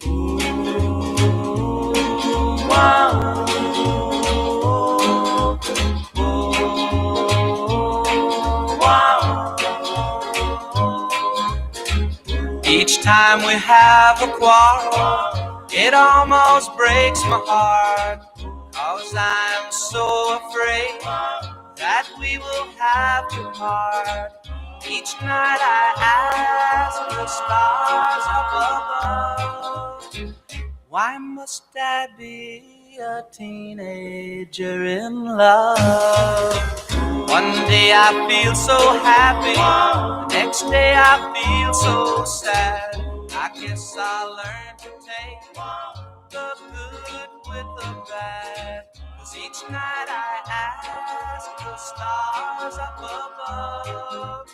Each time we have a quarrel, it almost breaks my heart, 'cause I'm so afraid that we will have to part. Each night I ask the stars up above, why must I be a teenager in love? One day I feel so happy, the next day I feel so sad. I guess I'll learn to take the good with the bad, 'cause each night I ask the stars up above,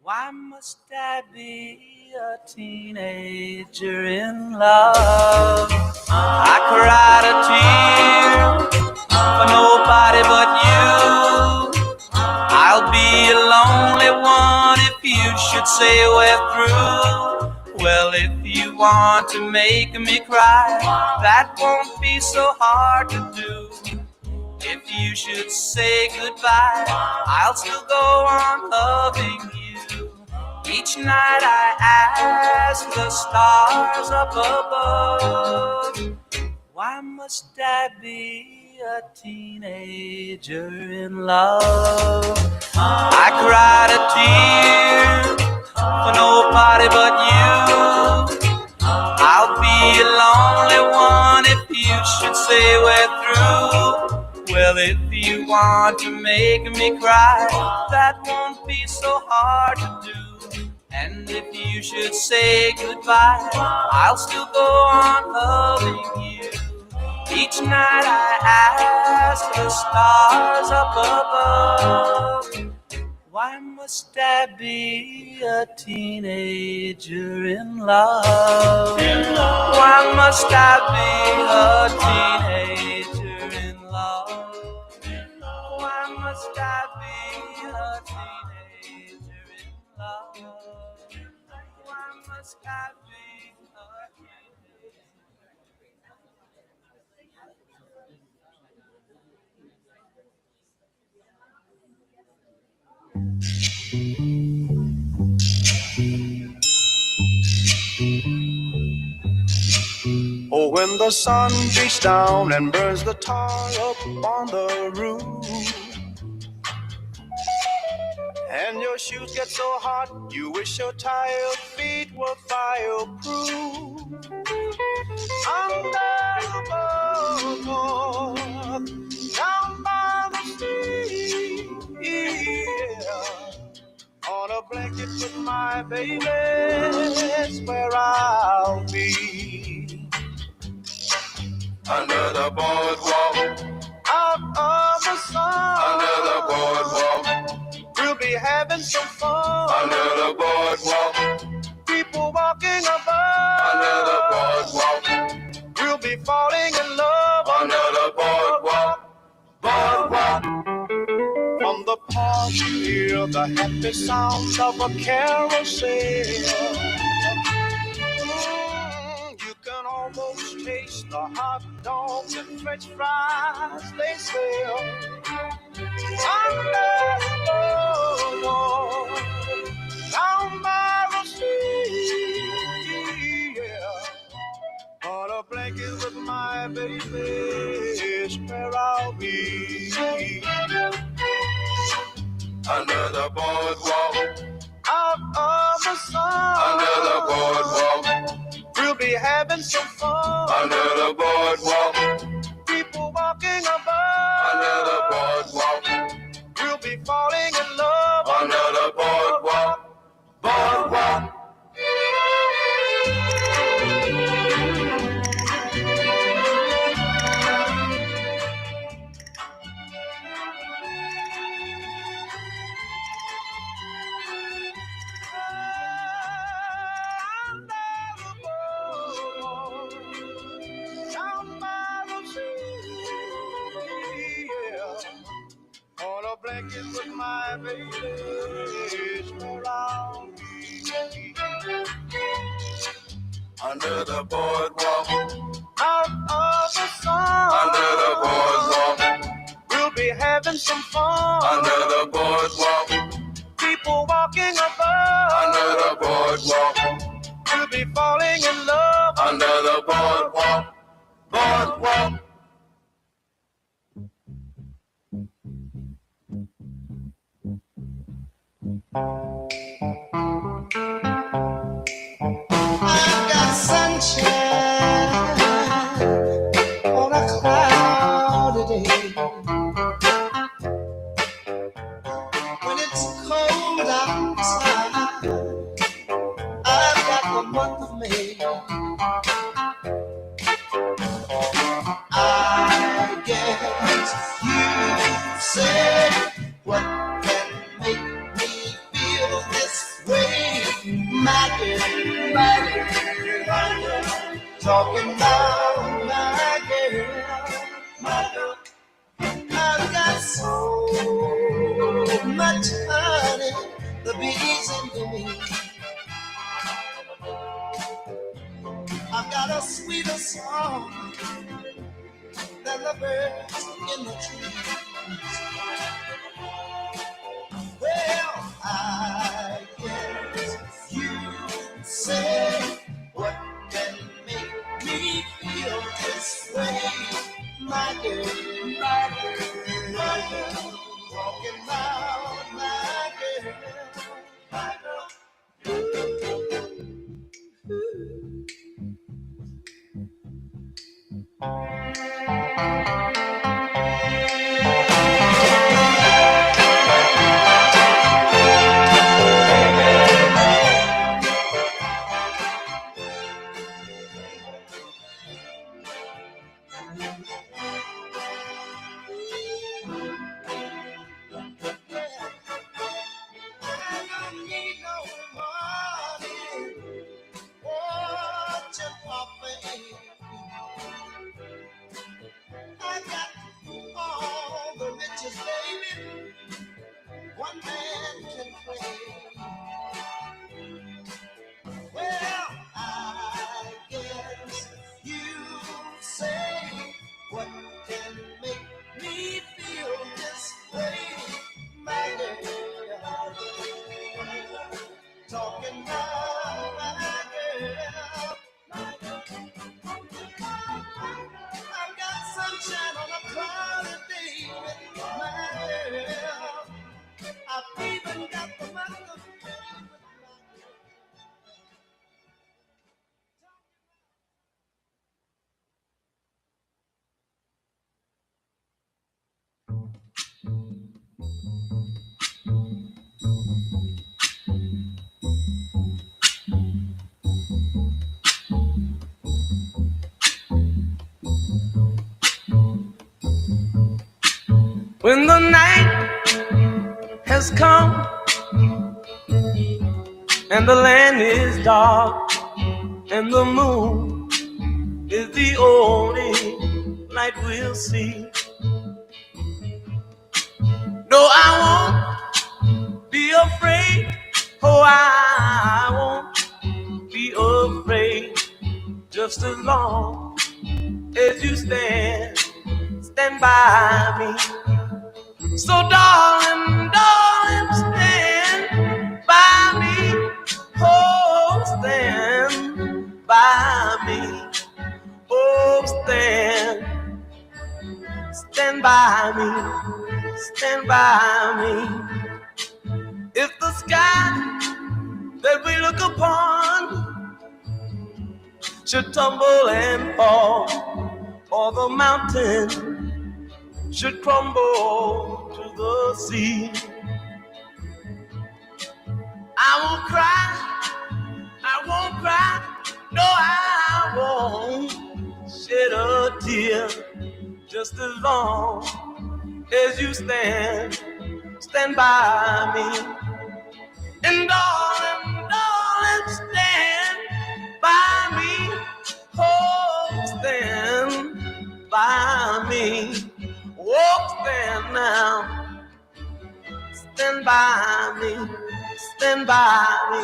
why must I be a teenager in love? I cried a tear for nobody but you. I'll be a lonely one if you should say we're through. Well, if you want to make me cry, that won't be so hard to do. If you should say goodbye, I'll still go on loving you. Each night I ask the stars up above, why must I be a teenager in love? I cried a tear for nobody but you. I'll be a lonely one if you should say we're through. Well, if you want to make me cry, that won't be so hard to do. And if you should say goodbye, I'll still go on loving you. Each night I ask the stars up above, why must I be a teenager in love? Why must I be a teenager in love? Why must I be a teenager in love? Why must I be a teenager? Oh, when the sun beats down and burns the tar up on the roof, and your shoes get so hot, you wish your tired feet were fireproof. Under the boardwalk, down by the sea, yeah. On a blanket with my baby, that's where I'll be. Under the boardwalk, out of the sun. Under the boardwalk, we'll be having some fun. Under the boardwalk, people walking above. Under the boardwalk, we'll be falling in love. Under the boardwalk, boardwalk. From the park you hear the happy sounds of a carousel. You can almost taste the hot dogs and French fries they sell. Under the boardwalk, down by the sea, yeah. On a blanket with my baby is where I'll be. Under the boardwalk, out of the sun. Under the boardwalk, we'll be having some fun. Under the boardwalk, people walking above. Under the boardwalk, we'll be falling in love. Under the boardwalk, boardwalk. Blanket with my baby is where I'll be. under the boardwalk. Out of the sun, under the boardwalk. We'll be having some fun under the boardwalk. People walking above under the boardwalk. We'll be falling in love under the boardwalk. Boardwalk. I've got sunshine on a cloudy day. When it's cold outside, I've got the month of May. I guess you said what can make me feel this way, my girl, my girl, my girl. Talking about my girl, my girl. I've got so much honey, the bees into me. I've got a sweeter song than the birds in the trees. Well, I guess you say what can make me feel this way, my girl, my girl, my girl. Talking about my girl, my girl. I got all the riches, baby, one man can claim. Well, I guess you say what can make me feel this way, my girl. Talking about my girl. I've got sunshine on a cloudy day with my girl. I've even got the month of May with my girl. When the night has come and the land is dark and the moon is the only light we'll see. No, I won't be afraid. Oh, I won't be afraid. Just as long as you stand by me. So darling, darling, stand by me. Oh, stand by me. Oh, stand by me. Stand by me. If the sky that we look upon should tumble and fall, or the mountain should crumble to the sea, I won't cry, no, I won't shed a tear, just as long as you stand by me. And darling, darling, stand by me. Oh, stand by me. Oh, stand now. Stand by me. Stand by me.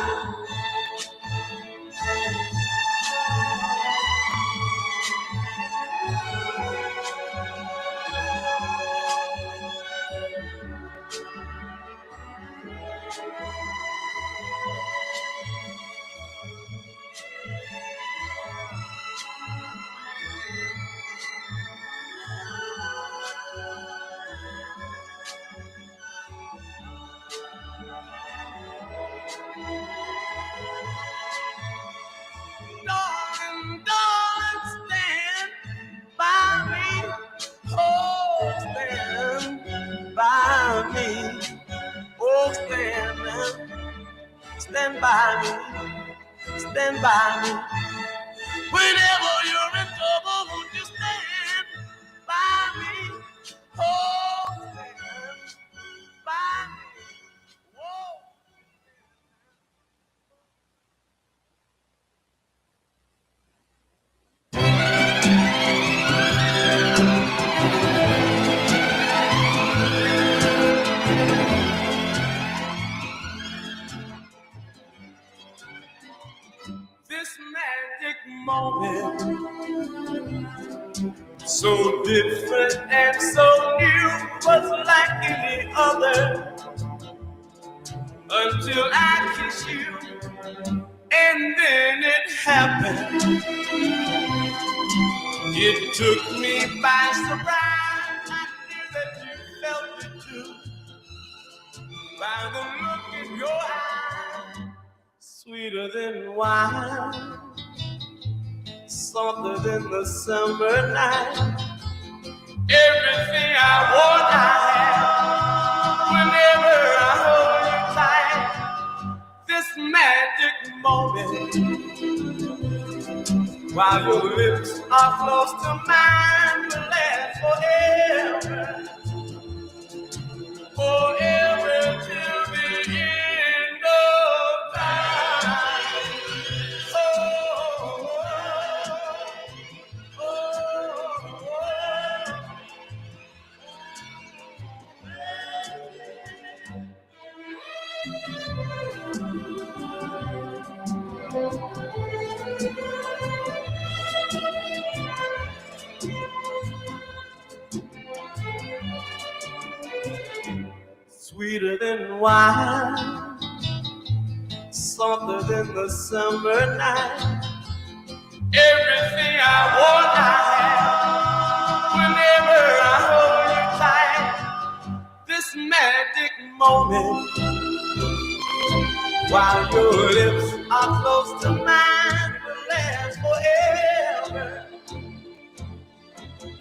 by me, stand by me. Whenever you're in trouble, won't you stand by me? Oh, stand by me. Whoa. This magic moment, so different and so new, was like any other until I kissed you, and then it happened. It took me by surprise. I knew that you felt it too, by the look in your eyes, sweeter than wine, softer than the summer night. Everything I want, I have. Whenever I hold you tight, this magic moment, while your lips are close to mine, will last forever, forever till the end of time. Oh, oh, oh, oh. Sweeter than wine, softer than the summer night. Everything I want, I have. Whenever I hold you tight, this magic moment, while your lips are close to mine, will last forever,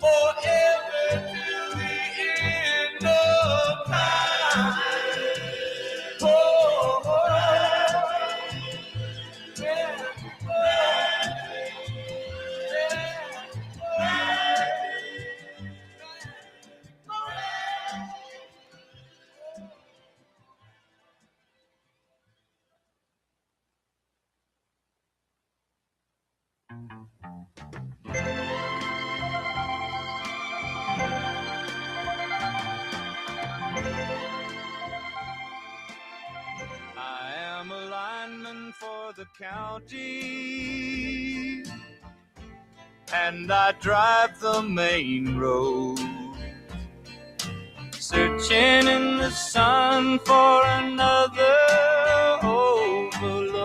forever till the end of time. Oh, oh, yeah, I am a lineman for the county, and I drive the main road, searching in the sun for another overload.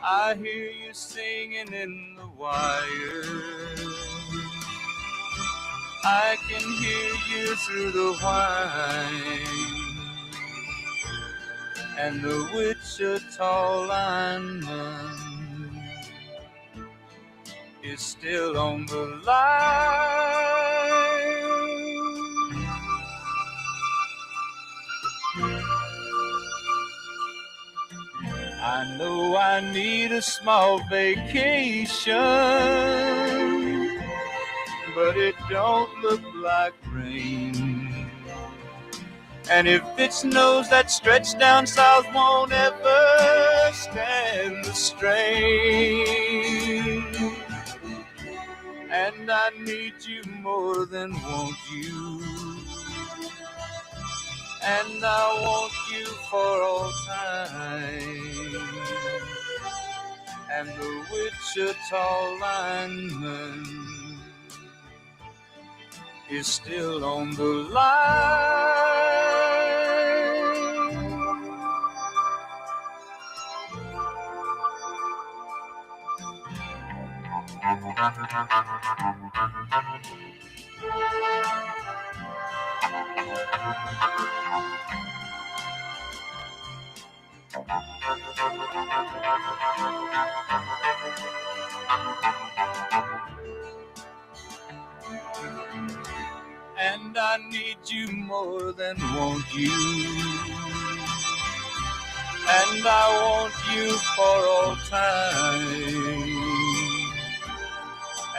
I hear you singing in the wire, I can hear you through the whine, and the Wichita lineman is still on the line. I know I need a small vacation, but it don't look like rain. And if it snows, that stretch down south won't ever stand the strain. And I need you more than want you, and I want you for all time. And the Wichita lineman is still on the line. And I need you more than want you, and I want you for all time.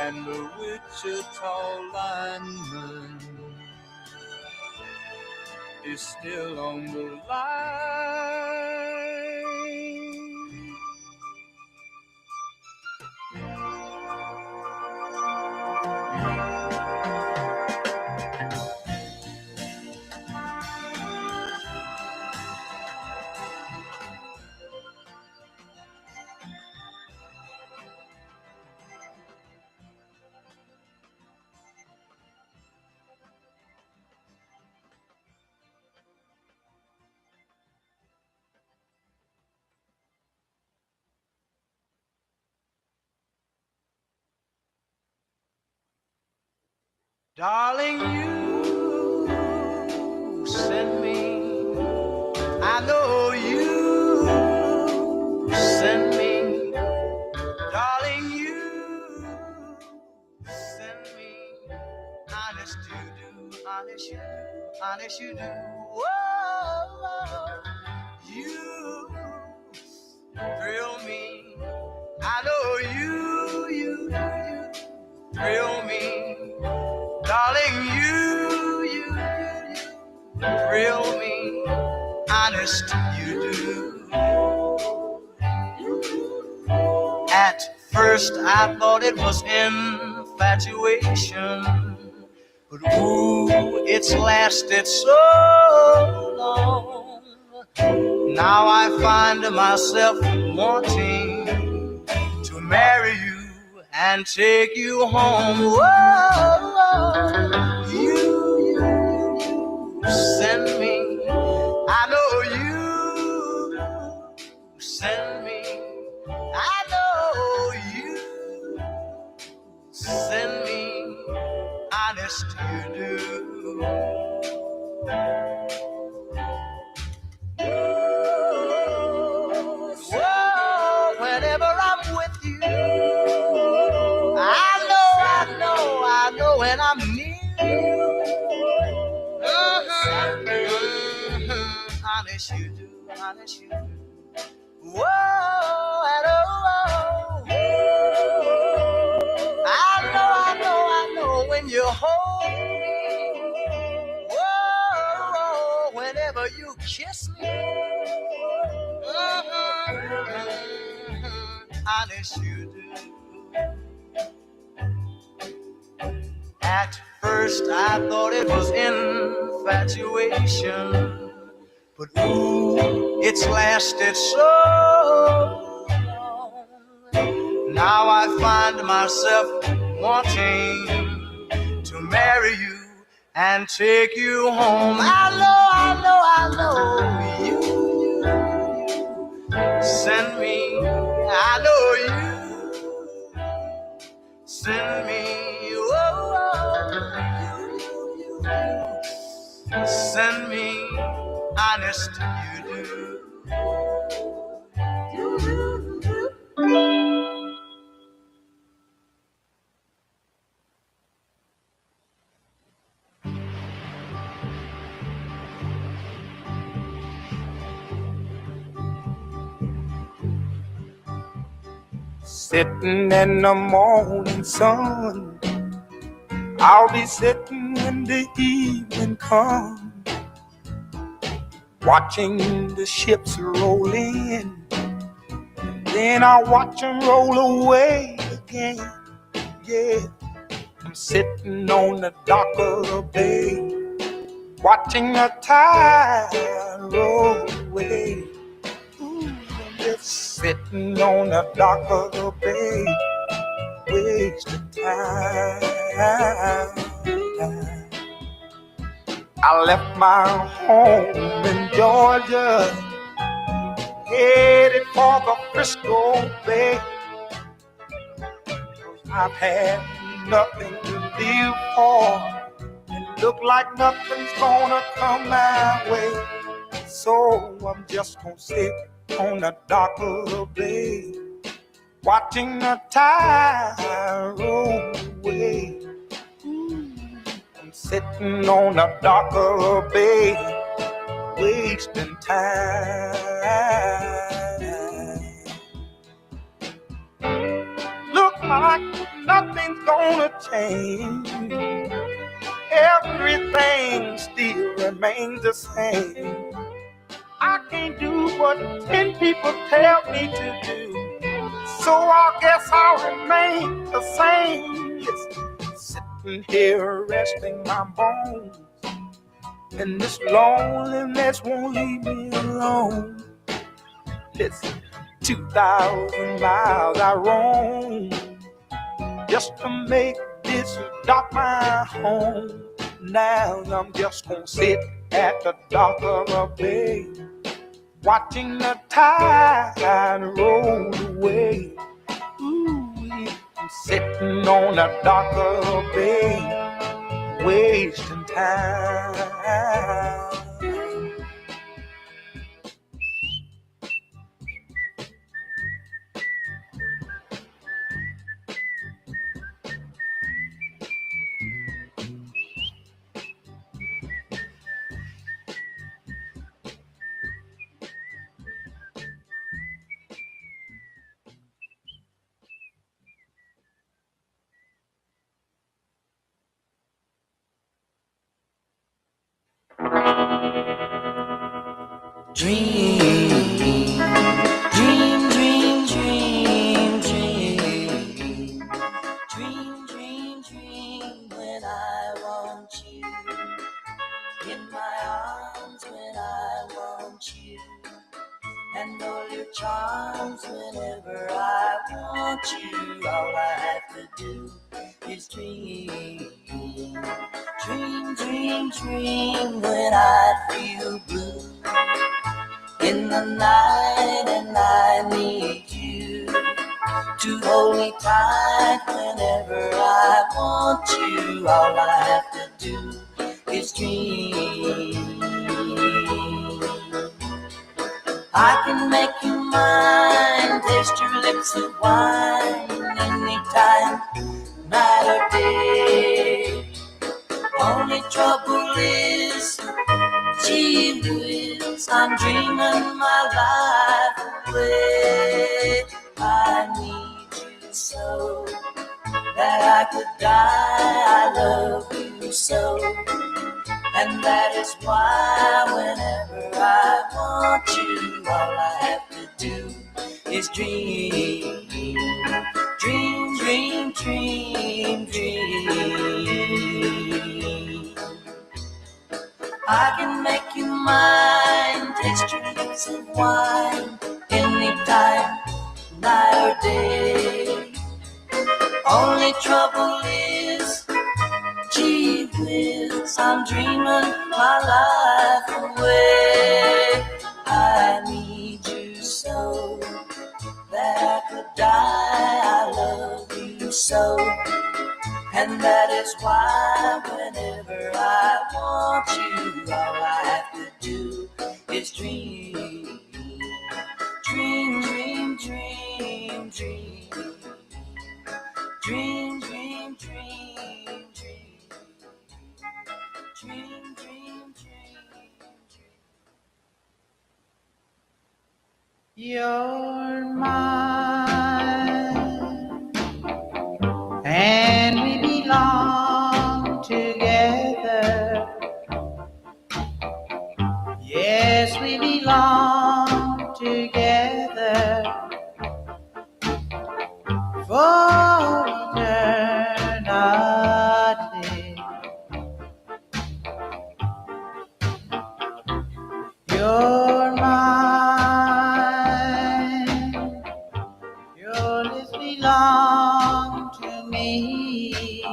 And the Wichita lineman is still on the line. Darling, you send me. I know you send me. Darling, you send me. Honest you do, honest you do, honest you do. Whoa, you thrill me. I know you thrill me. Darling, you thrill me. Honest you do. At first I thought it was infatuation, but ooh, it's lasted so long. Now I find myself wanting to marry you and take you home. Whoa, you send me. I know you send me. I know you send me. Honest you do. Whoa, whenever I'm with you, I know when I'm near you. Honest you do, honest you do. Whoa, and oh, I know when you hold me. Whoa, whenever you kiss me. Honest you do. At first I thought it was infatuation, but ooh, it's lasted so long. Now I find myself wanting to marry you and take you home. I know you send me. I know you send me. Send me. Honest you do. Sitting in the morning sun, I'll be sitting when the evening comes, watching the ships roll in, then I'll watch them roll away again. Yeah, I'm sitting on the dock of the bay, watching the tide roll away. Ooh, I'm just sitting on the dock of the bay, wasting time. I left my home in Georgia, headed for the Frisco Bay. I've had nothing to live for, and look like nothing's gonna come my way. So I'm just gonna sit on the dock of the bay, watching the tide roll away. I'm sitting on the dock of the bay, wasting time. Look like nothing's gonna change. Everything still remains the same. I can't do what 10 people tell me to do, so I guess I'll remain the same. Yes, sitting here resting my bones, and this loneliness won't leave me alone. Listen, 2,000 miles I roam just to make this dock my home. Now I'm just gonna sit at the dock of a bay, watching the tide roll away. Ooh, I'm sitting on the dock of a bay, wasting time. Dream, dream, dream, dream, dream. Dream, dream, dream when I want you. In my arms when I want you. And all your charms whenever I want you. All I have to do is dream. Dream, dream, dream when I feel blue in the night and I need you to hold me tight whenever I want you. All I have to do is dream. I can make you mine, taste your lips of wine anytime, night or day. Only trouble is, gee whiz, I'm dreaming my life away. I need you so that I could die. I love you so, and that is why whenever I want you, all I have to do is dream. Dream, dream, dream, dream. I can make you mine, taste your lips of wine, anytime, night or day. Only trouble is, gee whiz, I'm dreaming my life away. I need you so that I could die. I love you so, and that is why whenever I want you, all I have to do is dream. Dream, dream, dream, dream. Dream, dream, dream, dream. Dream, dream, dream, dream. You're mine, and we belong together. Yes, we belong together for eternity. You're mine, your lips belong to me.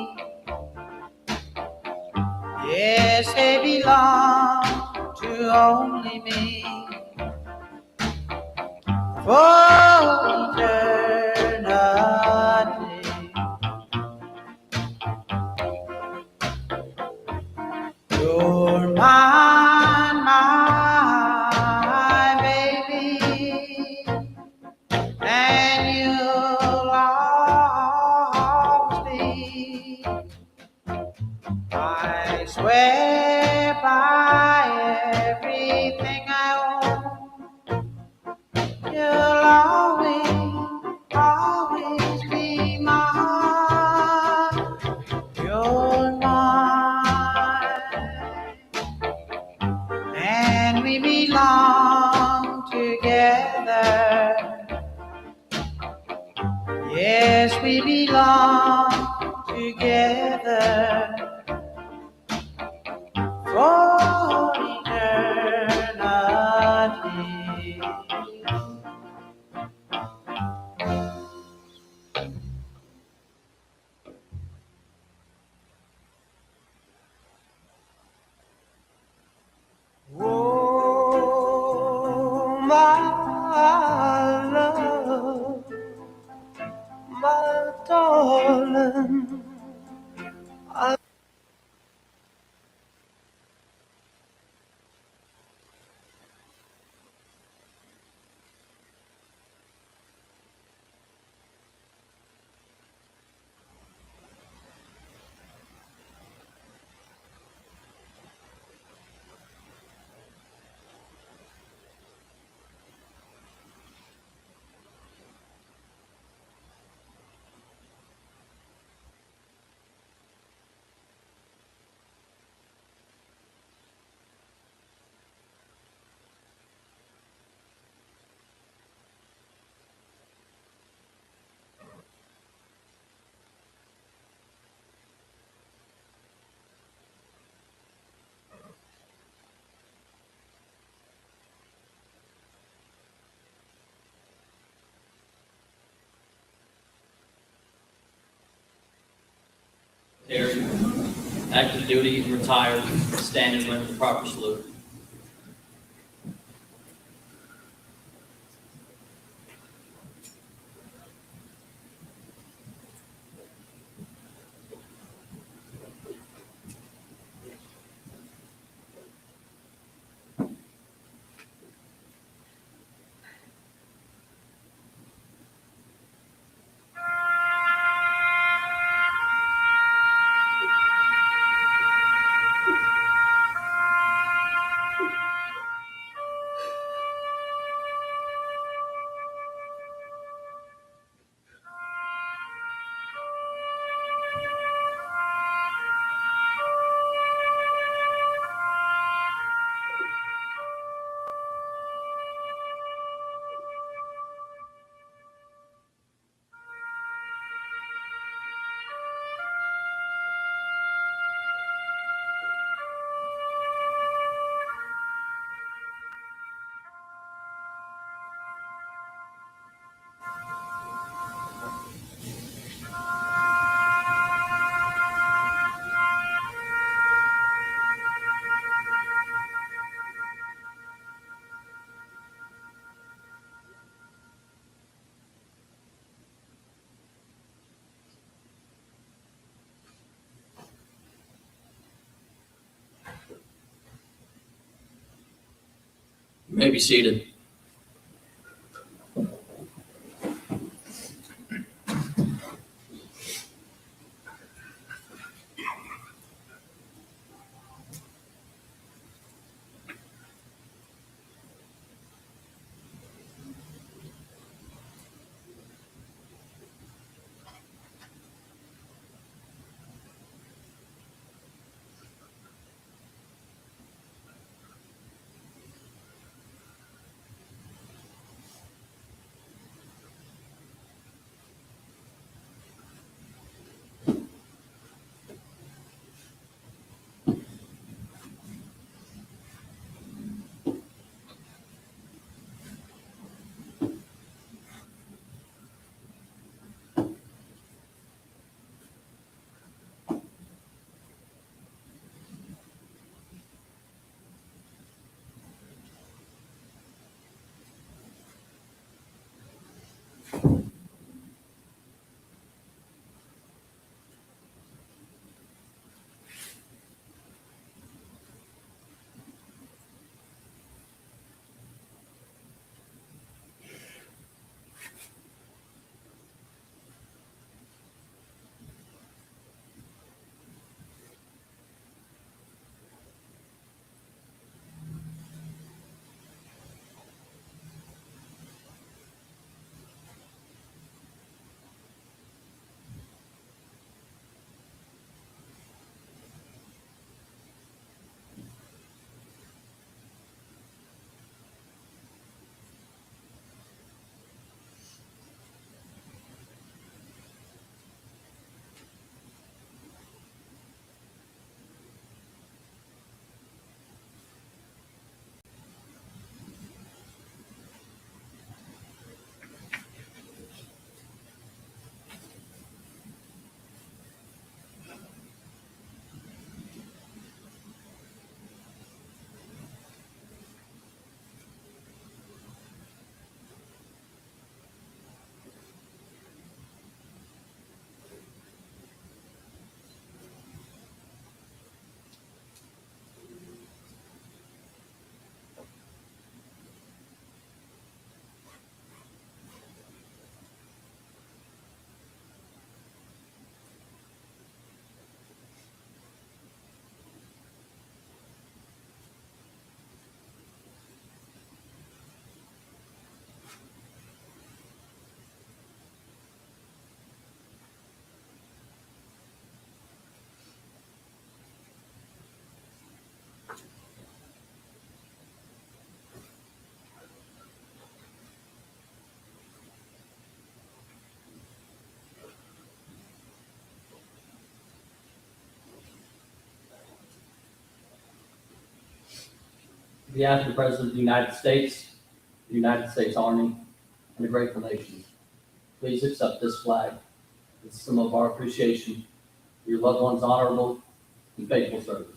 Yes, we belong together for eternity. Oh, my love, my darling. Military, active duty, retired, stand and render the proper salute. You may be seated. On behalf of the President of the United States Army, and the grateful nation, please accept this flag as a symbol of our appreciation for your loved one's honorable and faithful service.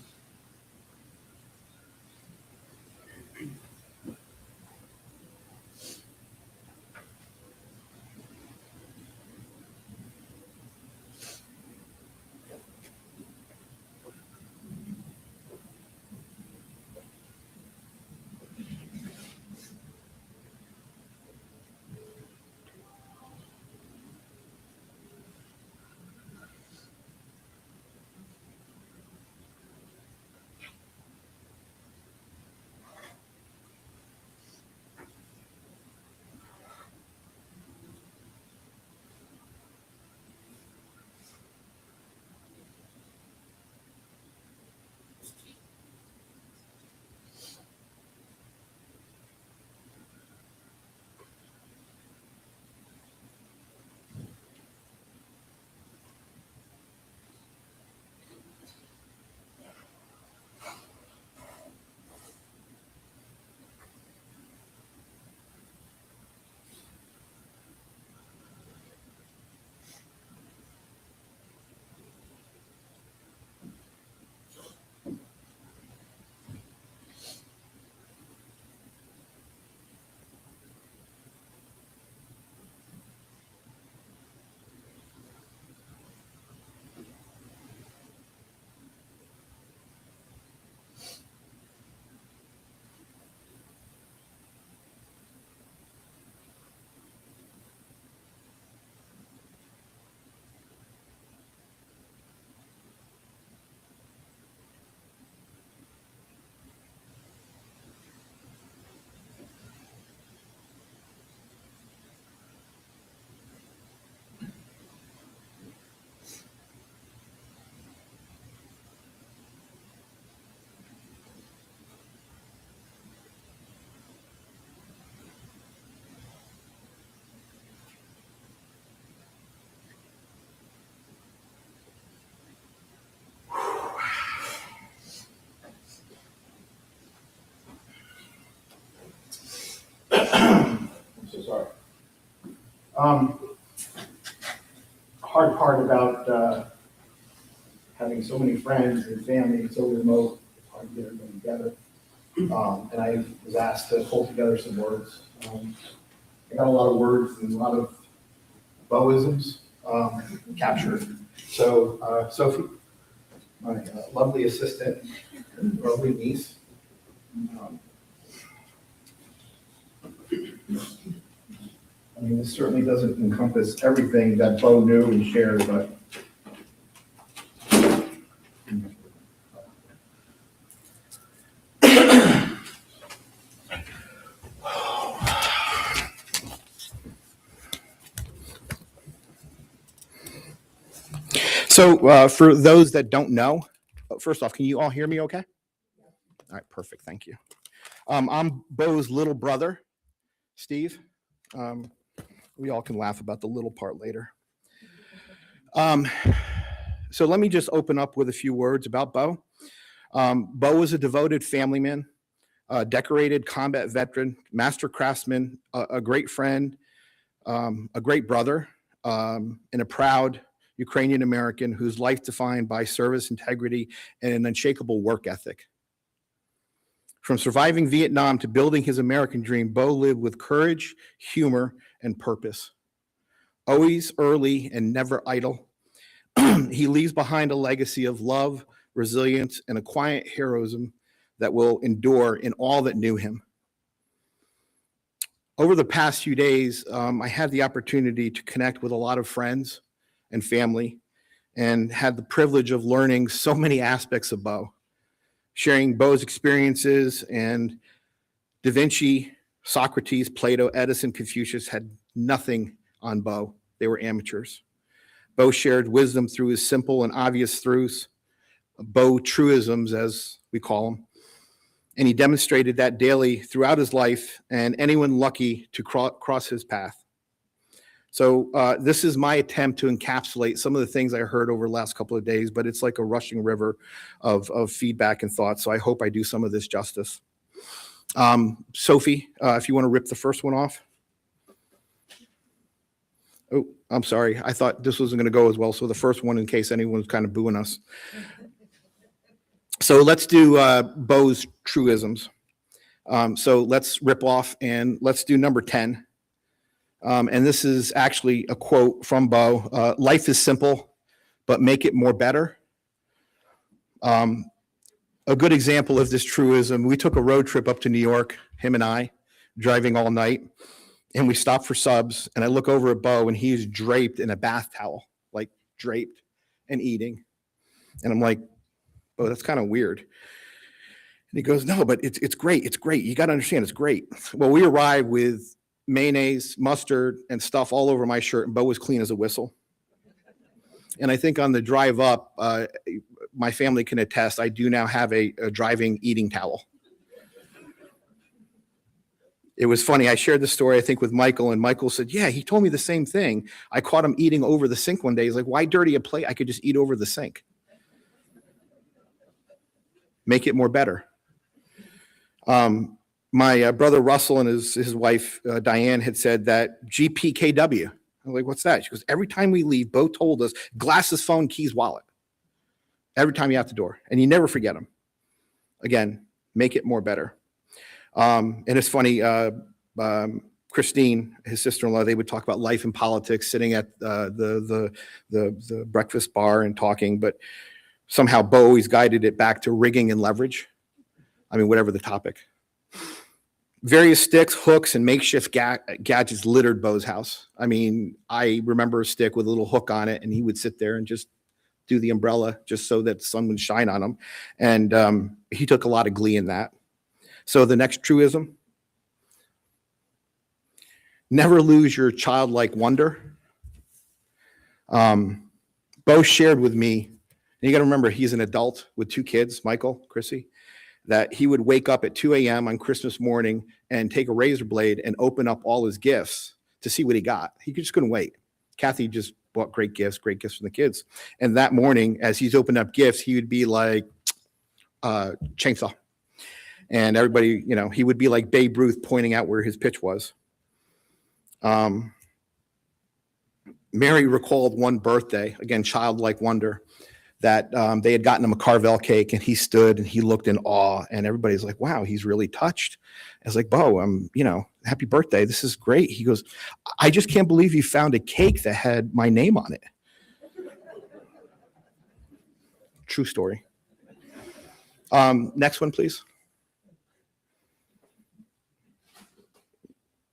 I'm so sorry. Hard part about having so many friends and family so remote, it's hard to get everybody together. And I was asked to pull together some words. I got a lot of words and a lot of Bowisms captured. So Sophie, my lovely assistant and lovely niece. I mean, this certainly doesn't encompass everything that Bo knew and shared, but so for those that don't know, first off, can you all hear me okay? All right, perfect, thank you. I'm Bo's little brother, Steve. We all can laugh about the little part later. So let me just open up with a few words about Bo. Bo was a devoted family man, a decorated combat veteran, master craftsman, a great friend, a great brother, and a proud Ukrainian American whose life defined by service, integrity, and an unshakable work ethic. From surviving Vietnam to building his American dream, Bo lived with courage, humor, and purpose. Always early and never idle, he leaves behind a legacy of love, resilience, and a quiet heroism that will endure in all that knew him. Over the past few days, I had the opportunity to connect with a lot of friends and family and had the privilege of learning so many aspects of Bo. Sharing Bo's experiences, and Da Vinci, Socrates, Plato, Edison, Confucius had nothing on Bo. They were amateurs. Bo shared wisdom through his simple and obvious truths, Bo truisms, as we call them. And he demonstrated that daily throughout his life, and anyone lucky to cross his path. So this is my attempt to encapsulate some of the things I heard over the last couple of days, but it's like a rushing river of feedback and thoughts. So I hope I do some of this justice. Sophie, if you want to rip the first one off. Oh, I'm sorry. I thought this wasn't going to go as well. So the first one, in case anyone's kind of booing us. So let's do Bo's truisms. So let's rip off and let's do number 10. And this is actually a quote from Bo. Life is simple, but make it more better. A good example of this truism, we took a road trip up to New York, him and I, driving all night. And we stopped for subs, and I look over at Bo, and he's draped in a bath towel, like draped and eating. And I'm like, Bo, that's kind of weird. And he goes, no, but it's great. It's great. You got to understand, it's great. Well, we arrived with mayonnaise, mustard, and stuff all over my shirt, and Bo was clean as a whistle. And I think on the drive up, my family can attest, I do now have a driving eating towel. It was funny. I shared the story, I think, with Michael, and Michael said, yeah, he told me the same thing. I caught him eating over the sink one day. He's like, why dirty a plate? I could just eat over the sink. Make it more better. My brother Russell and his wife, Diane, had said that GPKW. I'm like, what's that? She goes, every time we leave, Bo told us, glasses, phone, keys, wallet. Every time you're out the door. And you never forget them. Again, make it more better. And it's funny, Christine, his sister-in-law, they would talk about life and politics, sitting at the breakfast bar and talking, but somehow Bo always guided it back to rigging and leverage. I mean, whatever the topic. Various sticks, hooks, and makeshift gadgets littered Bo's house. I mean, I remember a stick with a little hook on it, and he would sit there and just do the umbrella just so that the sun would shine on him. And he took a lot of glee in that. So the next truism, never lose your childlike wonder. Bo shared with me, and you got to remember, he's an adult with 2 kids, Michael, Chrissy, that he would wake up at 2 a.m. on Christmas morning and take a razor blade and open up all his gifts to see what he got. He just couldn't wait. Kathy just bought great gifts for the kids. And that morning, as he's opened up gifts, he would be like, chainsaw. And everybody, you know, he would be like Babe Ruth pointing out where his pitch was. Mary recalled one birthday, again, childlike wonder, that they had gotten him a Carvel cake, and he stood and he looked in awe, and everybody's like, wow, he's really touched. I was like, Bo, you know, happy birthday. This is great. He goes, I just can't believe you found a cake that had my name on it. True story. Next one, please.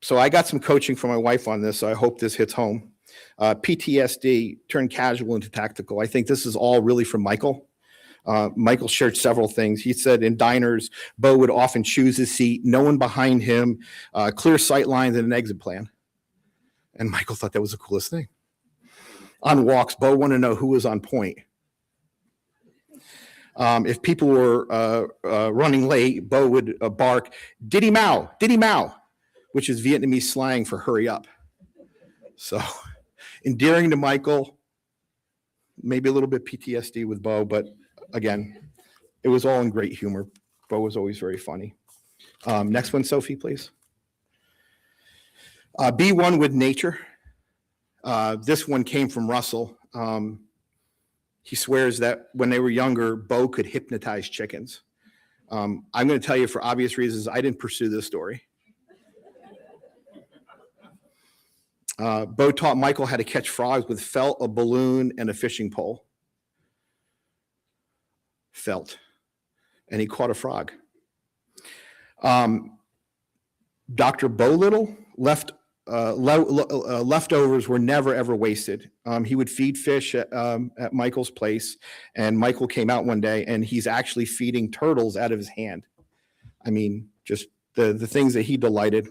So I got some coaching from my wife on this, so I hope this hits home. PTSD turned casual into tactical. I think this is all really from Michael. Michael shared several things. He said in diners, Bo would often choose his seat, no one behind him, clear sight lines, and an exit plan. And Michael thought that was the coolest thing. On walks, Bo wanted to know who was on point. If people were running late, Bo would bark, Diddy Mao, which is Vietnamese slang for hurry up. So endearing to Michael, maybe a little bit PTSD with Bo, but again, it was all in great humor. Bo was always very funny. Next one, Sophie, please. Be one with nature. This one came from Russell. He swears that when they were younger, Bo could hypnotize chickens. I'm going to tell you, for obvious reasons, I didn't pursue this story. Bo taught Michael how to catch frogs with felt, a balloon, and a fishing pole. Felt. And he caught a frog. Dr. Bo Little leftovers were never, ever wasted. He would feed fish at Michael's place, and Michael came out one day, and he's actually feeding turtles out of his hand. I mean, just the things that he delighted.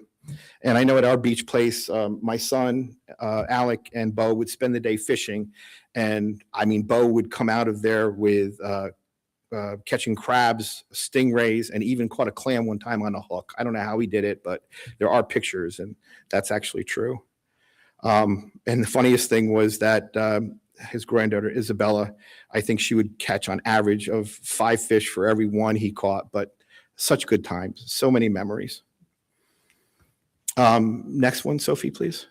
And I know at our beach place, my son, Alec, and Bo would spend the day fishing. And I mean, Bo would come out of there with catching crabs, stingrays, and even caught a clam one time on a hook. I don't know how he did it, but there are pictures, and that's actually true. And the funniest thing was that his granddaughter, Isabella, I think she would catch on average of 5 fish for every one he caught, but Such good times, so many memories. Next one, Sophie, please.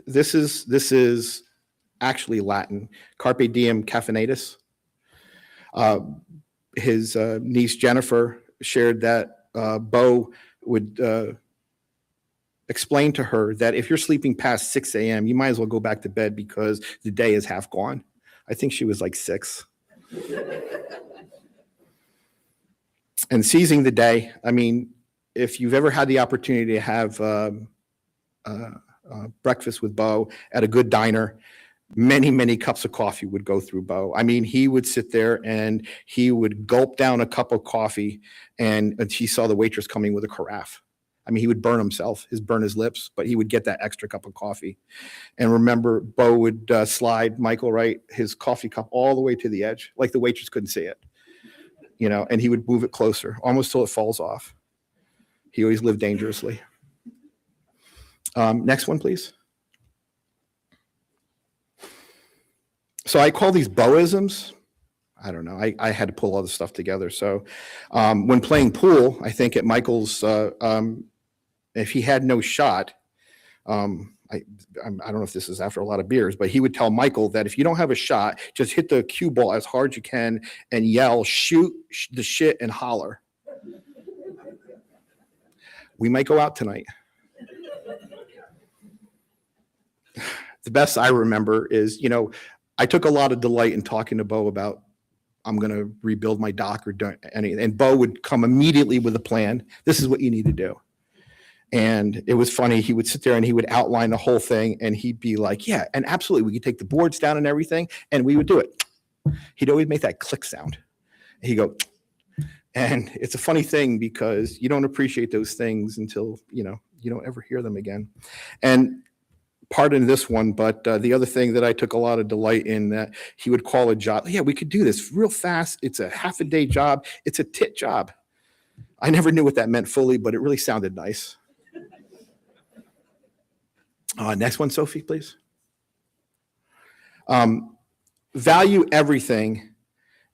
This is actually Latin. Carpe diem caffeinatus. His niece Jennifer shared that Bo would explain to her that if you're sleeping past 6 a.m., you might as well go back to bed because the day is half gone. I think she was like 6. And seizing the day, I mean, if you've ever had the opportunity to have breakfast with Bo at a good diner, many, many cups of coffee would go through Bo. I mean, he would sit there and he would gulp down a cup of coffee and he saw the waitress coming with a carafe. I mean, he would burn himself, burn his lips, but he would get that extra cup of coffee. And remember, Bo would slide, Michael, right, his coffee cup all the way to the edge, like the waitress couldn't see it, you know, and he would move it closer, almost till it falls off. He always lived dangerously. Next one, please. So I call these Boisms. I don't know. I had to pull all this stuff together. So when playing pool, I think at Michael's, if he had no shot, I don't know if this is after a lot of beers, but he would tell Michael that if you don't have a shot, just hit the cue ball as hard as you can and yell, shoot the shit and holler. We might go out tonight. The best I remember is, you know, I took a lot of delight in talking to Bo about I'm going to rebuild my dock or do anything. And Bo would come immediately with a plan. This is what you need to do. And it was funny. He would sit there and he would outline the whole thing. And he'd be like, yeah, and absolutely. We could take the boards down and everything. And we would do it. He'd always make that click sound. He'd go, and it's a funny thing because you don't appreciate those things until, you know, you don't ever hear them again. And pardon this one, but the other thing that I took a lot of delight in that he would call a job. Yeah, we could do this real fast. It's a half a day job. It's a tit job. I never knew what that meant fully, but it really sounded nice. Next one, Sophie, please. Value everything,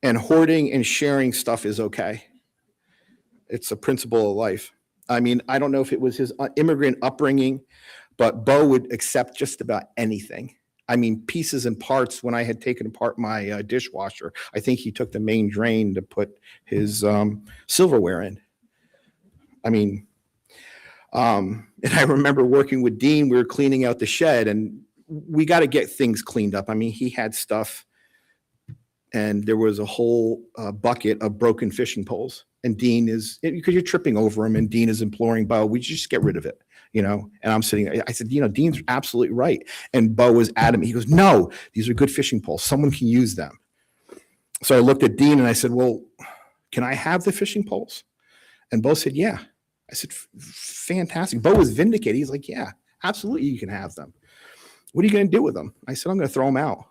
and hoarding and sharing stuff is okay. It's a principle of life. I mean, I don't know if it was his immigrant upbringing, but Bo would accept just about anything. I mean, pieces and parts. When I had taken apart my dishwasher, I think he took the main drain to put his silverware in. I mean, and I remember working with Dean. We were cleaning out the shed, and we got to get things cleaned up. I mean, he had stuff, and there was a whole bucket of broken fishing poles. And Dean is, because you're tripping over him, and Dean is imploring Bo, we just get rid of it, you know? And I'm sitting, I said, you know, Dean's absolutely right. And Bo was adamant. He goes, no, these are good fishing poles. Someone can use them. So I looked at Dean and I said, well, can I have the fishing poles? And Bo said, yeah. I said, fantastic. Bo was vindicated. He's like, yeah, absolutely, you can have them. What are you going to do with them? I said, I'm going to throw them out.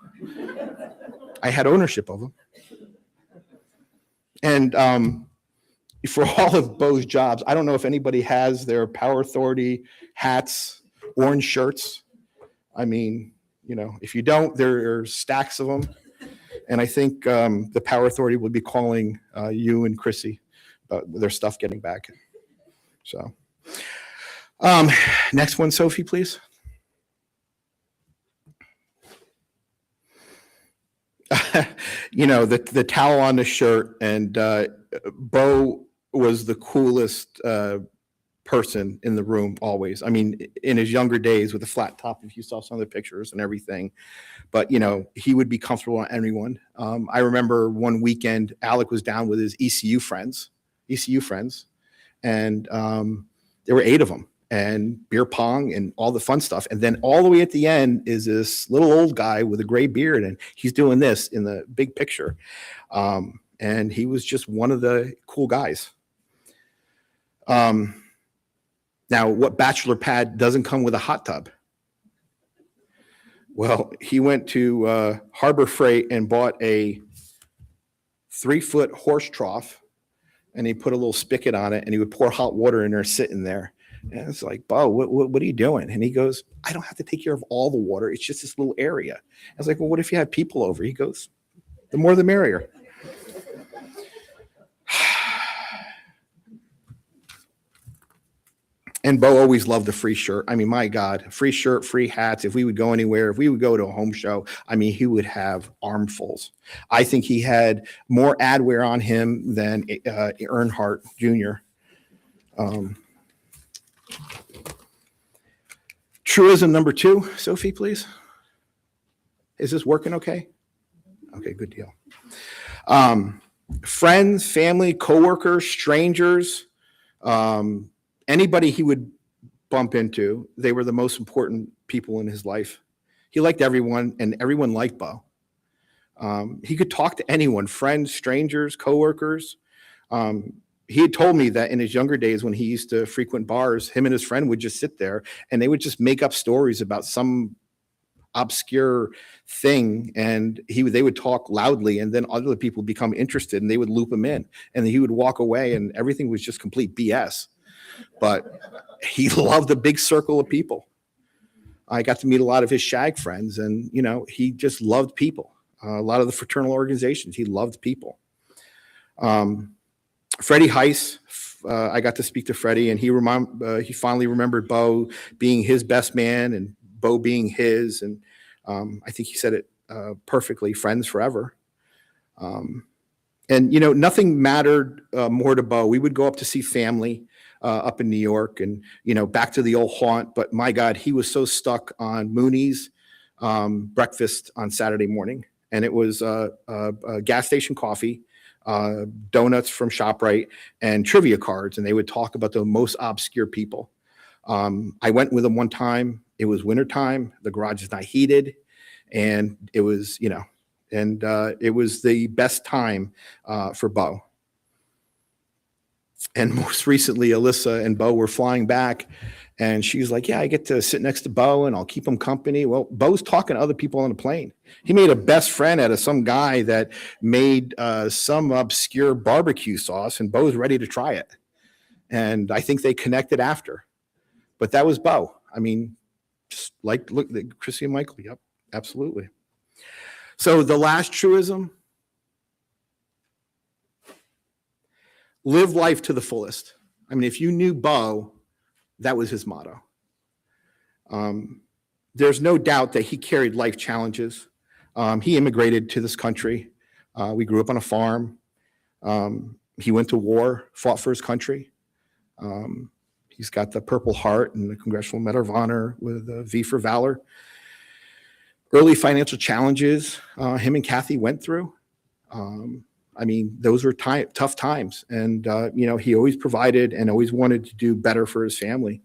I had ownership of them. And for all of Bo's jobs, I don't know if anybody has their Power Authority hats, orange shirts. I mean, you know, if you don't, there are stacks of them. And I think the Power Authority will be calling you and Chrissy about their stuff getting back. So next one, Sophie, please. You know, the towel on the shirt, and Bo was the coolest person in the room always. I mean, in his younger days with the flat top, if you saw some of the pictures and everything, but you know, he would be comfortable on anyone. I remember one weekend, Alec was down with his ECU friends, and there were 8 of them, and beer pong and all the fun stuff. And then all the way at the end is this little old guy with a gray beard, and he's doing this in the big picture. And he was just one of the cool guys. Now, what bachelor pad doesn't come with a hot tub? Well, he went to Harbor Freight and bought a 3-foot horse trough, and he put a little spigot on it, and he would pour hot water in there, sitting there. And it's like, Bo, what are you doing? And he goes, I don't have to take care of all the water. It's just this little area. I was like, well, what if you have people over? He goes, the more the merrier. And Bo always loved a free shirt. I mean, my God, free shirt, free hats. If we would go anywhere, if we would go to a home show, I mean, he would have armfuls. I think he had more adwear on him than Earnhardt Jr. Truism number 2, Sophie, please. Is this working okay? Okay, good deal. Friends, family, coworkers, strangers, anybody he would bump into, they were the most important people in his life. He liked everyone, and everyone liked Bo. He could talk to anyone, friends, strangers, coworkers. He had told me that in his younger days when he used to frequent bars, him and his friend would just sit there and they would just make up stories about some obscure thing, and they would talk loudly, and then other people become interested and they would loop him in, and he would walk away and everything was just complete BS. But he loved a big circle of people. I got to meet a lot of his shag friends, and he just loved people. A lot of the fraternal organizations, he loved people. Freddie Heiss, I got to speak to Freddie, and he finally remembered Bo being his best man and Bo being his, and I think he said it perfectly, friends forever. And nothing mattered more to Bo. We would go up to see family up in New York, and back to the old haunt. But my God, he was so stuck on Mooney's breakfast on Saturday morning, and it was a gas station coffee, donuts from ShopRite, and trivia cards, and they would talk about the most obscure people. I went with him one time. It was wintertime. The garage is not heated, and it was it was the best time for Bo. And most recently, Alyssa and Bo were flying back, and she's like, yeah, I get to sit next to Bo and I'll keep him company. Well, Bo's talking to other people on the plane. He made a best friend out of some guy that made some obscure barbecue sauce, and Bo's ready to try it. And I think they connected after. But that was Bo. I mean, just look, Chrissy and Michael. Yep, absolutely. So the last truism: live life to the fullest. I mean, if you knew Bo, that was his motto. There's no doubt that he carried life challenges. He immigrated to this country. We grew up on a farm. He went to war, fought for his country. He's got the Purple Heart and the Congressional Medal of Honor with a V for Valor. Early financial challenges him and Kathy went through. I mean, those were tough times. And, he always provided and always wanted to do better for his family.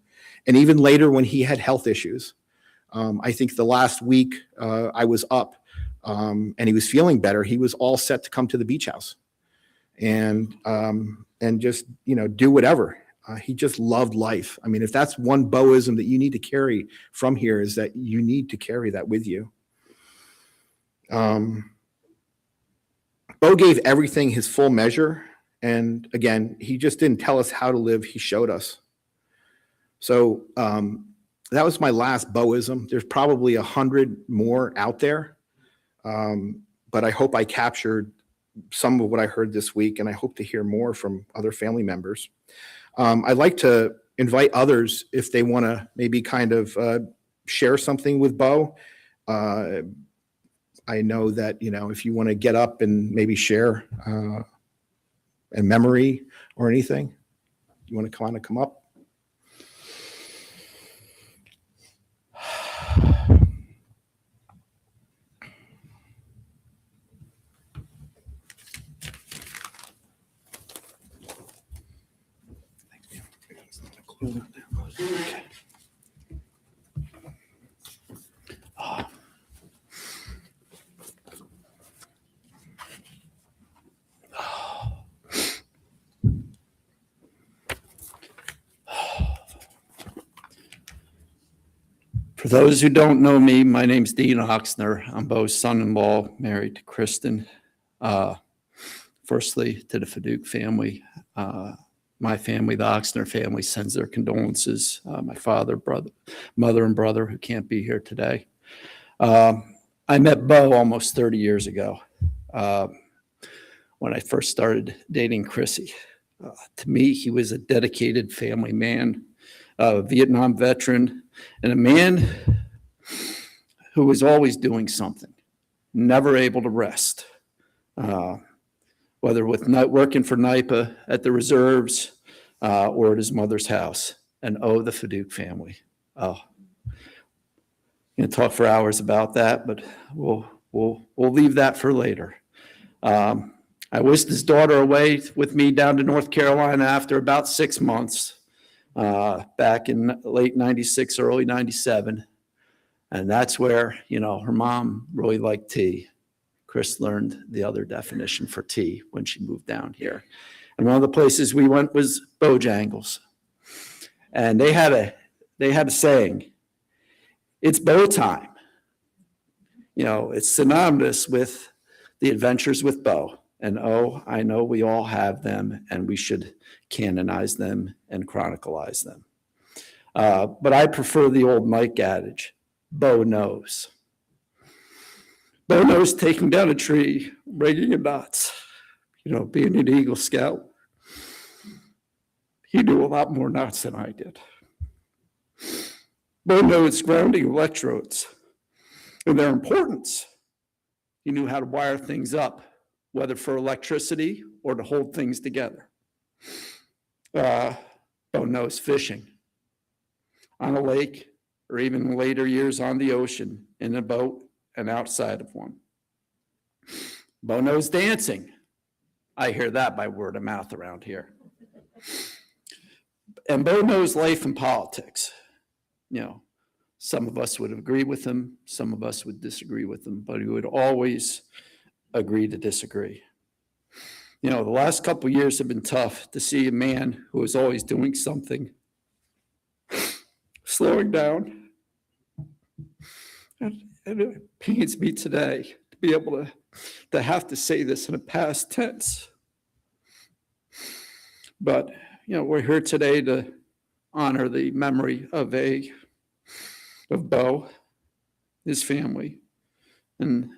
And even later when he had health issues, I think the last week I was up and he was feeling better. He was all set to come to the beach house and just, do whatever. He just loved life. I mean, if that's one Boism that you need to carry from here, is that you need to carry that with you. Bo gave everything his full measure. And again, he just didn't tell us how to live. He showed us. So that was my last Boism. There's probably 100 more out there. But I hope I captured some of what I heard this week, and I hope to hear more from other family members. I'd like to invite others if they want to maybe kind of share something with Bo. I know that, if you want to get up and maybe share a memory or anything, you want to come up? Okay. For those who don't know me, my name's Dean Oxner. I'm Bo's son-in-law, married to Kristen. Firstly, to the Fediuk family, my family, the Oxner family, sends their condolences. My father, mother, and brother who can't be here today. I met Bo almost 30 years ago when I first started dating Chrissy. To me, he was a dedicated family man. a Vietnam veteran, and a man who was always doing something, never able to rest. Whether working for NIPA at the reserves or at his mother's house. And the Fediuk family. Oh, you can talk for hours about that, but we'll leave that for later. I whisked his daughter away with me down to North Carolina after about 6 months, back in late 96, early 97. And that's where, her mom really liked tea. Chris learned the other definition for tea when she moved down here. And one of the places we went was Bojangles. And they had a saying, it's bow time. It's synonymous with the adventures with Bo. And I know we all have them, and we should canonize them and chronicleize them. But I prefer the old Mike adage, Bo knows. Bo knows taking down a tree, rigging a knots, being an Eagle Scout. He knew a lot more knots than I did. Bo knows grounding electrodes and their importance. He knew how to wire things up, whether for electricity or to hold things together. Bo knows fishing on a lake, or even later years on the ocean, in a boat and outside of one. Bo knows dancing. I hear that by word of mouth around here. And Bo knows life and politics. Some of us would agree with him, some of us would disagree with him, but he would always agree to disagree. The last couple of years have been tough to see a man who is always doing something slowing down. And it pains me today to be able to have to say this in a past tense. But, we're here today to honor the memory of Bo, his family, and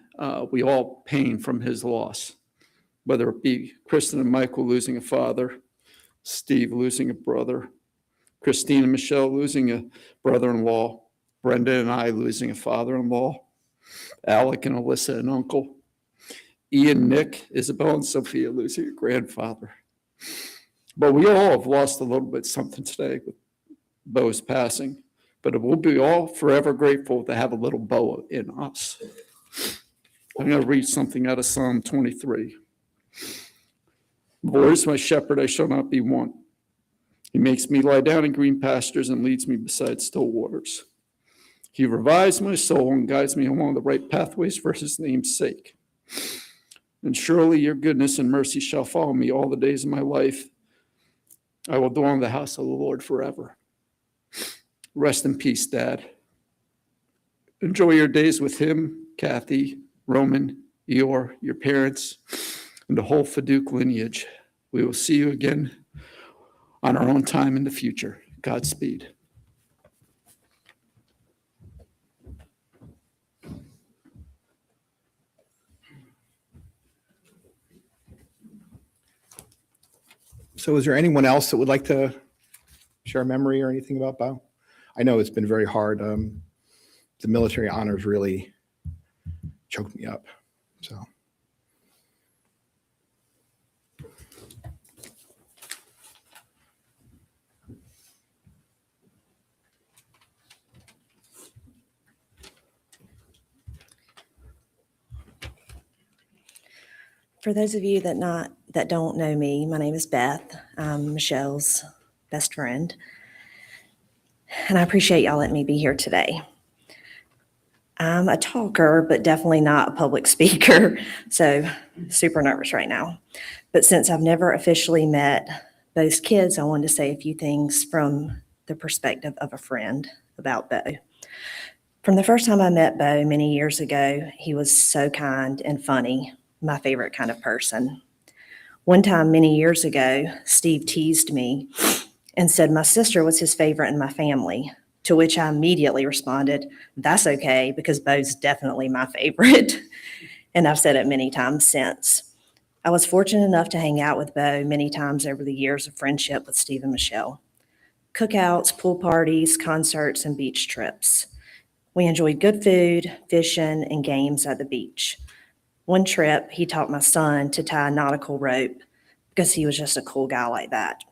we all pain from his loss, whether it be Kristen and Michael losing a father, Steve losing a brother, Christine and Michelle losing a brother-in-law, Brenda and I losing a father-in-law, Alec and Alyssa an uncle, Ian, Nick, Isabel, and Sophia losing a grandfather. But we all have lost a little bit something today with Bo's passing, but we'll be all forever grateful to have a little Bo in us. I'm going to read something out of Psalm 23. The Lord is my shepherd, I shall not be want. He makes me lie down in green pastures and leads me beside still waters. He revives my soul and guides me along the right pathways for his name's sake. And surely your goodness and mercy shall follow me all the days of my life. I will dwell in the house of the Lord forever. Rest in peace, Dad. Enjoy your days with him, Kathy, Roman, Eeyore, your parents, and the whole Fediuk lineage. We will see you again on our own time in the future. Godspeed. So is there anyone else that would like to share a memory or anything about Bo? I know it's been very hard. The military honors really choked me up. So. For those of you that don't know me, my name is Beth. I'm Michelle's best friend. And I appreciate y'all letting me be here today. I'm a talker, but definitely not a public speaker. So super nervous right now. But since I've never officially met Bo's kids, I wanted to say a few things from the perspective of a friend about Bo. From the first time I met Bo many years ago, he was so kind and funny. My favorite kind of person. One time many years ago, Steve teased me and said my sister was his favorite in my family, to which I immediately responded, that's okay, because Bo's definitely my favorite. And I've said it many times since. I was fortunate enough to hang out with Bo many times over the years of friendship with Steve and Michelle. cookouts, pool parties, concerts, and beach trips. We enjoyed good food, fishing, and games at the beach. One trip, he taught my son to tie a nautical rope because he was just a cool guy like that.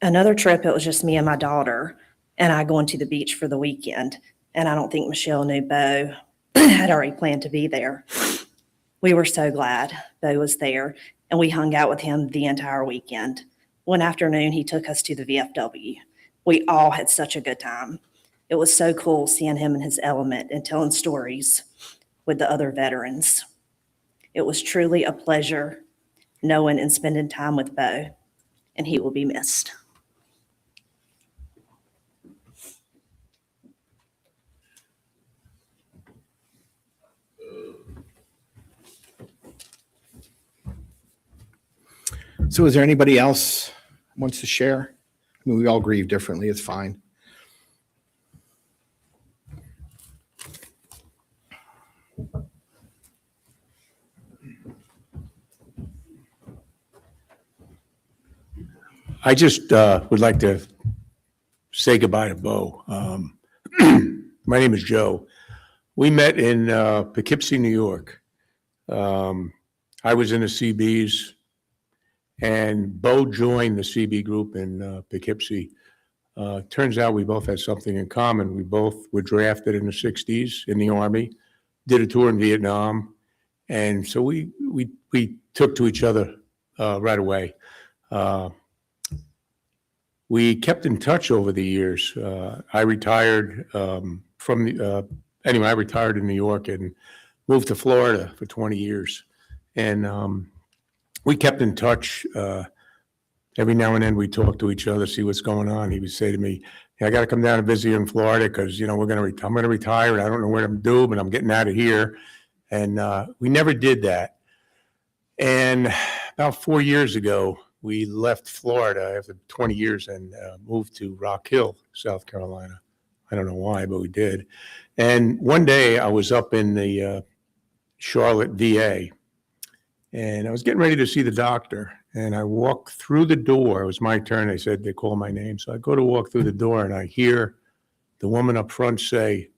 Another trip, it was just me and my daughter and I going to the beach for the weekend. And I don't think Michelle knew Bo had already planned to be there. We were so glad Bo was there, and we hung out with him the entire weekend. One afternoon, he took us to the VFW. We all had such a good time. It was so cool seeing him in his element and telling stories with the other veterans. It was truly a pleasure knowing and spending time with Bo, and he will be missed. So is there anybody else who wants to share? I mean, we all grieve differently. It's fine. I just would like to say goodbye to Bo. My name is Joe. We met in Poughkeepsie, New York. I was in the CBs, and Bo joined the CB group in Poughkeepsie. Turns out we both had something in common. We both were drafted in the 60s in the Army, did a tour in Vietnam, and so we took to each other right away. We kept in touch over the years. I retired I retired in New York and moved to Florida for 20 years. And we kept in touch. Every now and then we talk to each other, see what's going on. He would say to me, "Hey, I got to come down and visit you in Florida because, I'm going to retire and I don't know what I'm doing, but I'm getting out of here." And we never did that. And about 4 years ago, we left Florida after 20 years and moved to Rock Hill, South Carolina. I don't know why, but we did. And one day I was up in the Charlotte VA, and I was getting ready to see the doctor. And I walked through the door. It was my turn. They said they called my name. So I go to walk through the door, and I hear the woman up front say,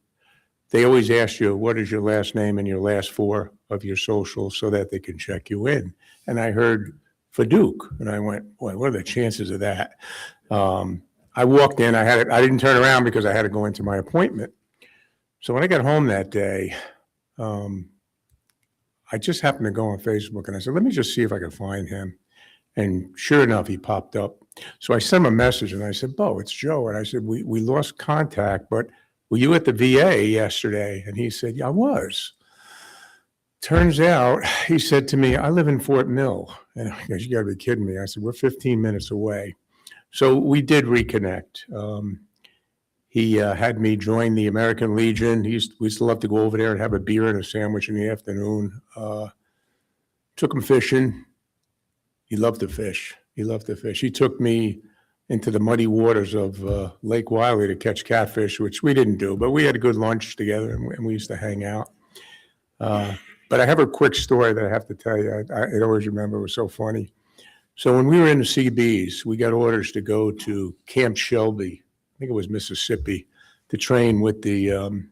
"They always ask you, what is your last name and your last four of your social so that they can check you in?" And I heard Fediuk, and I went, "Boy, what are the chances of that?" I walked in. I didn't turn around because I had to go into my appointment. So when I got home that day, I just happened to go on Facebook, and I said, "Let me just see if I can find him." And sure enough, he popped up. So I sent him a message, and I said, "Bo, it's Joe." And I said, we lost contact, but were you at the VA yesterday?" And he said, "Yeah, I was." Turns out, he said to me, "I live in Fort Mill." And I goes, "You gotta be kidding me." I said, "We're 15 minutes away." So we did reconnect. He had me join the American Legion. We used to love to go over there and have a beer and a sandwich in the afternoon. Took him fishing. He loved to fish. He took me into the muddy waters of Lake Wiley to catch catfish, which we didn't do, but we had a good lunch together, and we used to hang out. But I have a quick story that I have to tell you. I always remember. It was so funny. So when we were in the CBs, we got orders to go to Camp Shelby, I think it was Mississippi, to train with the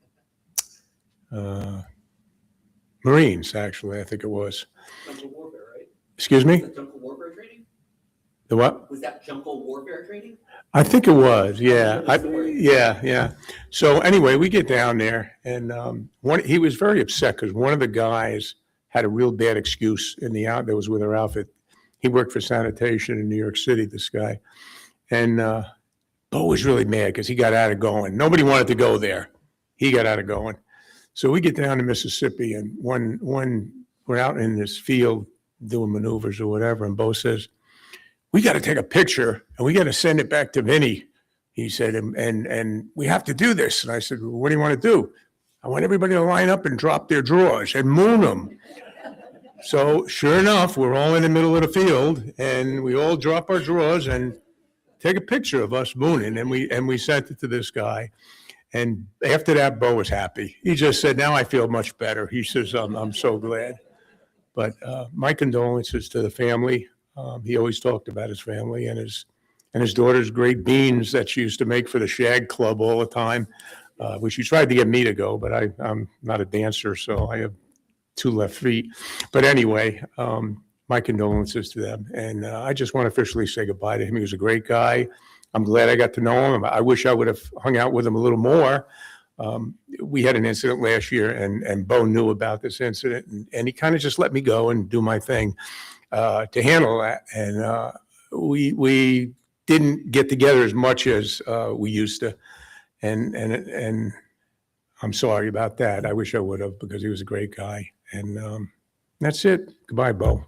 Marines, actually, I think it was. Jungle warfare, right? Excuse me? Was that jungle warfare training? The what? Was that jungle warfare training? I think it was, yeah. I remember the story. Yeah. So anyway, we get down there, and he was very upset because one of the guys had a real bad excuse in the out that was with our outfit. He worked for sanitation in New York City, this guy. And Bo was really mad because he got out of going. Nobody wanted to go there. He got out of going. So we get down to Mississippi, and when we're out in this field doing maneuvers or whatever, and Bo says, "We got to take a picture and we got to send it back to Vinny." He said, and we have to do this. And I said, "Well, what do you want to do?" "I want everybody to line up and drop their drawers and moon them." So sure enough, we're all in the middle of the field, and we all drop our drawers and take a picture of us mooning, and we sent it to this guy. And after that, Bo was happy. He just said, "Now I feel much better." He says, I'm so glad. But my condolences to the family. He always talked about his family and his and his daughter's great beans that she used to make for the Shag Club all the time, which she tried to get me to go, but I'm not a dancer, so I have 2 left feet. But anyway, my condolences to them. And I just want to officially say goodbye to him. He was a great guy. I'm glad I got to know him. I wish I would have hung out with him a little more. We had an incident last year, and Bo knew about this incident, and he kind of just let me go and do my thing to handle that. And we didn't get together as much as we used to, and I'm sorry about that. I wish I would have, because he was a great guy. And that's it. Goodbye, Bo.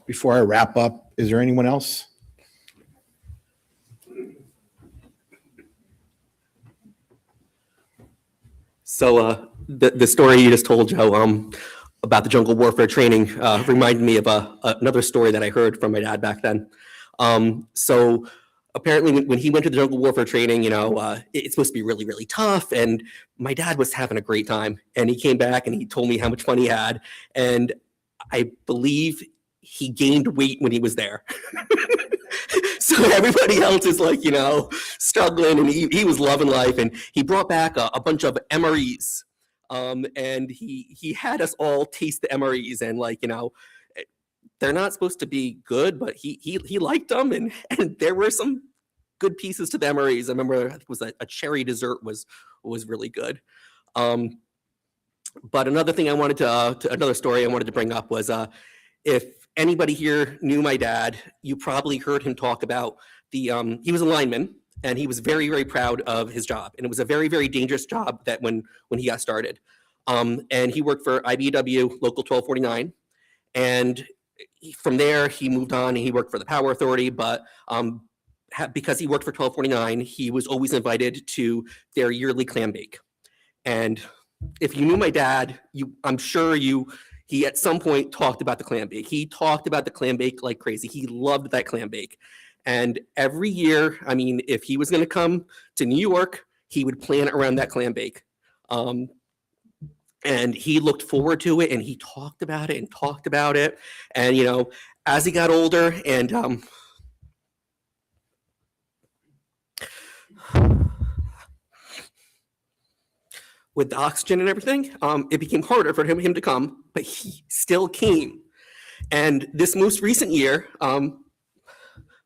Before I wrap up, is there anyone else? So the story you just told, Joe, about the jungle warfare training reminded me of another story that I heard from my dad back then. So apparently when he went to the jungle warfare training, it's supposed to be really, really tough. And my dad was having a great time. And he came back and he told me how much fun he had. And I believe he gained weight when he was there. So everybody else is like, struggling, and he was loving life. And he brought back a bunch of MREs. And he had us all taste the MREs, and they're not supposed to be good, but he liked them, and there were some good pieces to the MREs. I remember, I think it was a cherry dessert was really good. But another thing I wanted another story I wanted to bring up was, if anybody here knew my dad, you probably heard him talk about he was a lineman, and he was very, very proud of his job. And it was a very, very dangerous job that when he got started. And he worked for IBEW Local 1249. And from there, he moved on and he worked for the Power Authority. But because he worked for 1249, he was always invited to their yearly clam bake. And if you knew my dad, I'm sure he at some point talked about the clam bake. He talked about the clam bake like crazy. He loved that clam bake. And every year, if he was going to come to New York, he would plan around that clam bake. And he looked forward to it, and he talked about it and talked about it. And, as he got older and with the oxygen and everything, it became harder for him to come, but he still came. And this most recent year,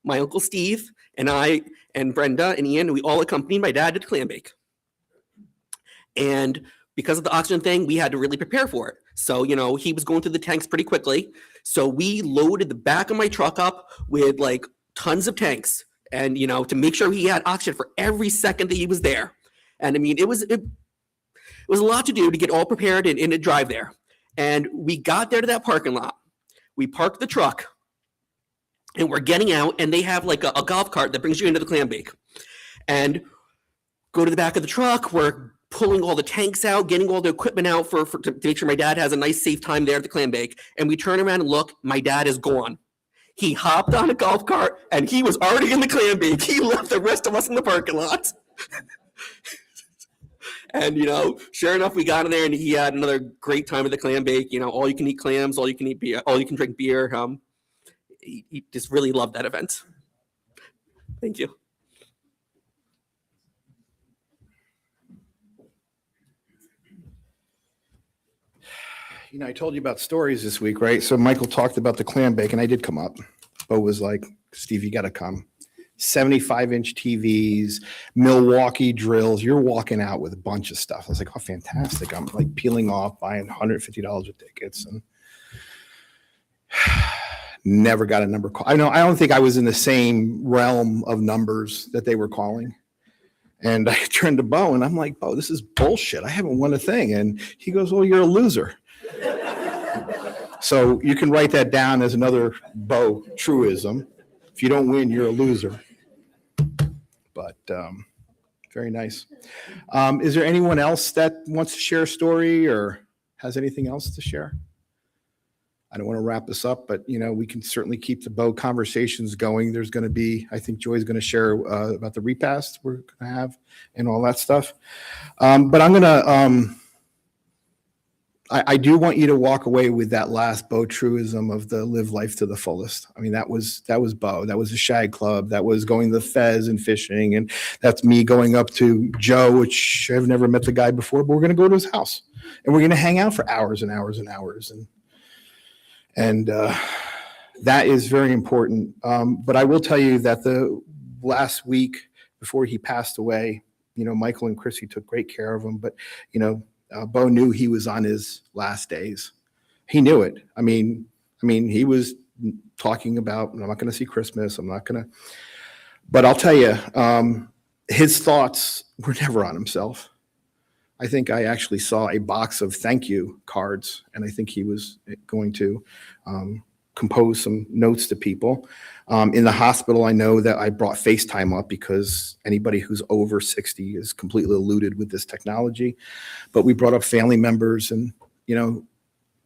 my Uncle Steve and I and Brenda and Ian, we all accompanied my dad to the clam bake. And because of the oxygen thing, we had to really prepare for it. So, he was going through the tanks pretty quickly. So we loaded the back of my truck up with tons of tanks, and, to make sure he had oxygen for every second that he was there. And it was a lot to do to get all prepared and to drive there. And we got there to that parking lot. We parked the truck, and we're getting out, and they have a golf cart that brings you into the clam bake. And go to the back of the truck. We're pulling all the tanks out, getting all the equipment out to make sure my dad has a nice, safe time there at the clam bake. And we turn around and look, my dad is gone. He hopped on a golf cart, and he was already in the clam bake. He left the rest of us in the parking lot. And, sure enough, we got in there, and he had another great time at the clam bake. All you can eat clams, all you can eat beer, all you can drink beer. He just really loved that event. Thank you. I told you about stories this week, right? So Michael talked about the clam bake, and I did come up. Bo was like, Steve, you got to come. 75-inch TVs, Milwaukee drills. You're walking out with a bunch of stuff. I was like, oh, fantastic. I'm peeling off, buying $150 of tickets, and never got a number call. I don't think I was in the same realm of numbers that they were calling. And I turned to Bo, and I'm like, Bo, this is bullshit. I haven't won a thing. And he goes, well, you're a loser. So you can write that down as another Bo truism. If you don't win, you're a loser. But very nice. Is there anyone else that wants to share a story or has anything else to share? I don't want to wrap this up, but we can certainly keep the Bo conversations going. There's going to be, I think Joy's going to share about the repast we're going to have and all that stuff. But I'm going to I do want you to walk away with that last Bo truism of the live life to the fullest. I mean, that was Bo. That was the Shag Club. That was going to the Fez and fishing. And that's me going up to Joe, which I've never met the guy before, but we're going to go to his house and we're going to hang out for hours and hours and hours. And that is very important. But I will tell you that the last week before he passed away, Michael and Chrissy took great care of him, but, Bo knew he was on his last days. He knew it. I mean, he was talking about, I'm not going to see Christmas. I'm not going to, but I'll tell you, his thoughts were never on himself. I think I actually saw a box of thank you cards, and I think he was going to compose some notes to people. In the hospital, I know that I brought FaceTime up because anybody who's over 60 is completely eluded with this technology. But we brought up family members, and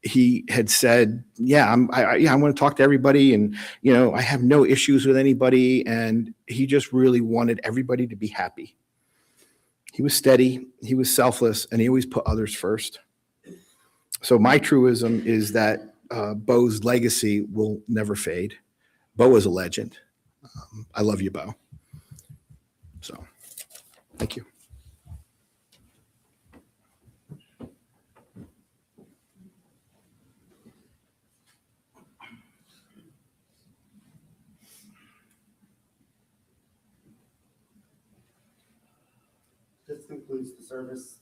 he had said, "Yeah, I want to talk to everybody, and I have no issues with anybody." And he just really wanted everybody to be happy. He was steady, he was selfless, and he always put others first. So my truism is that Bo's legacy will never fade. Bo is a legend. I love you, Bo. So, thank you. This concludes the service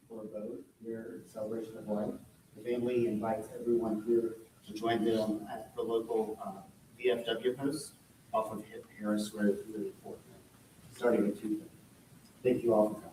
for Bo, your celebration of life. The family invites everyone here to join them at the local VFW post off of Harris Road, starting at 2:30. Thank you all for coming.